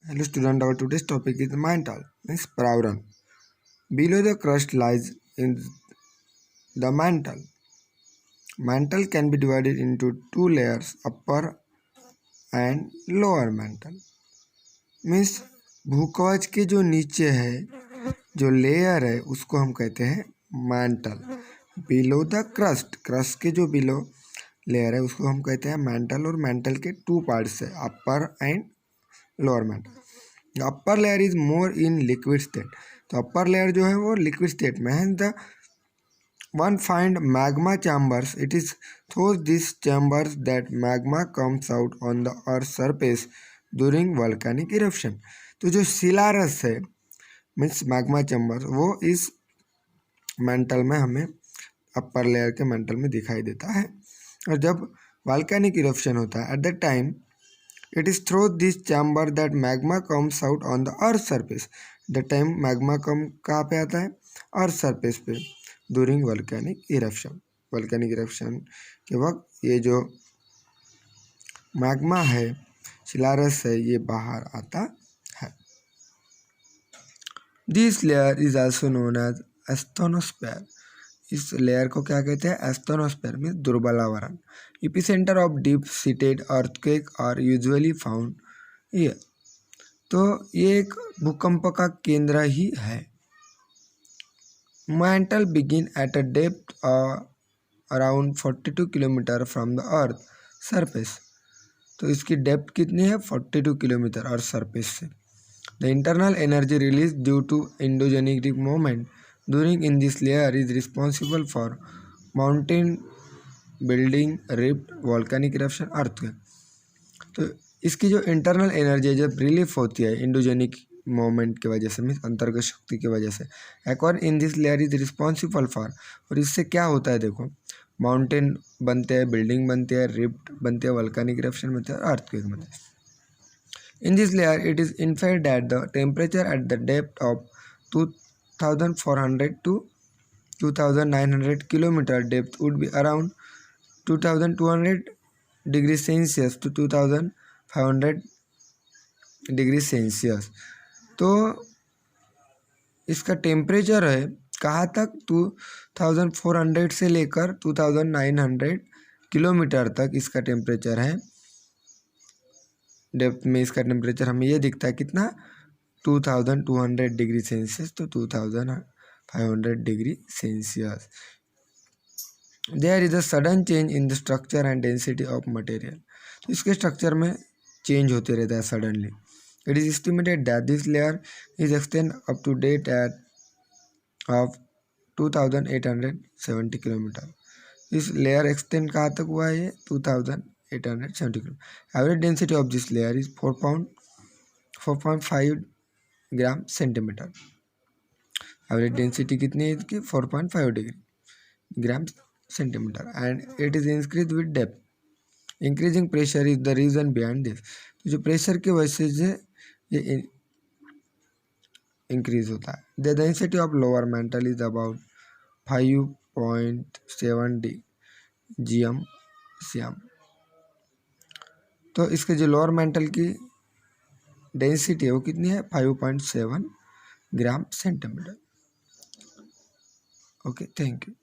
Hello student, our today's topic is mantle, means pravran. Below the crust lies in the mantle. Mantle can be divided into two layers, upper and lower mantle. Means भूकवच के जो नीचे है जो layer है उसको हम कहते हैं mantle. Below the crust, crust के जो बिलो लेयर है उसको हम कहते हैं मैंटल. और मैंटल के टू पार्ट्स है, upper and lower mantle. Upper layer is more in liquid state. तो अपर लेयर जो है वो लिक्विड स्टेट में है. The one find magma chambers. It is through this chambers that magma comes out on the earth surface during volcanic eruption. तो जो शिलारस है means magma chamber वो इस मेंटल में हमें अपर लेयर के मेंटल में दिखाई देता है. और जब वोल्केनिक इरप्शन होता है at the time it is through this chamber that magma comes out on the earth surface. The time magma कहाँ पे आता है, अर्थ सरफेस पे during volcanic eruption. Volcanic eruption के वक्त ये जो मैग्मा है, शिलारस है, ये बाहर आता है. This layer is also known as asthenosphere. इस लेयर को क्या कहते हैं, एस्थोनोस्फेयर मीन्स दुर्बल आवरण. Epicentre of deep seated earthquake are usually found here. तो ये एक भूकंप का केंद्र ही है. Mantle begin at a depth around 42 kilometre from the earth surface. तो इसकी डेप्थ कितनी है, 42 किलोमीटर अर्थ सरफेस से. The internal energy release due to endogenic movement during in this layer is responsible for mountain building, rift, volcanic eruption, earthquake. तो इसकी जो internal energy जब relief होती है इंडोजेनिक मोमेंट की वजह से मीन्स अंतर्गत शक्ति की वजह से, acquire in this layer is responsible for. और इससे क्या होता है देखो, माउंटेन बनते हैं, बिल्डिंग बनती है, रिफ्ट बनते हैं, वोल्केनिक इरप्शन बनते हैं, अर्थक्वेक बनते हैं. In this layer it is inferred that the temperature at the depth of 2400 to 2900 kilometer depth would be around 2200 degrees Celsius to 2500 degrees Celsius. तो इसका टेम्परेचर है कहाँ तक, 2400 से लेकर 2900 किलोमीटर तक इसका टेम्परेचर है. डेप्थ में इसका टेम्परेचर हमें ये दिखता है कितना, 2200 डिग्री सेल्सियस तो 2500 degree Celsius. There is a sudden change in the structure and density of material. तो इसके स्ट्रक्चर में चेंज होते रहता है suddenly. It is estimated that this layer is extend up to date at of 2870 kilometre. इस layer extend कहाँ तक हुआ है, ये 2870 kilometre. Average density of this layer is 4.5 gram centimetre. Average density कितनी है इसकी, 4.5 degree gram centimetre. And it is increase with depth. Increasing pressure is the reason behind this. तो जो प्रेशर की वजह से ये इंक्रीज होता है. The density of lower mental is about 5.7 GM CM. तो इसके जो लोअर मेंटल की डेंसिटी है वो कितनी है, 5.7 gram centimetre. Okay, thank you.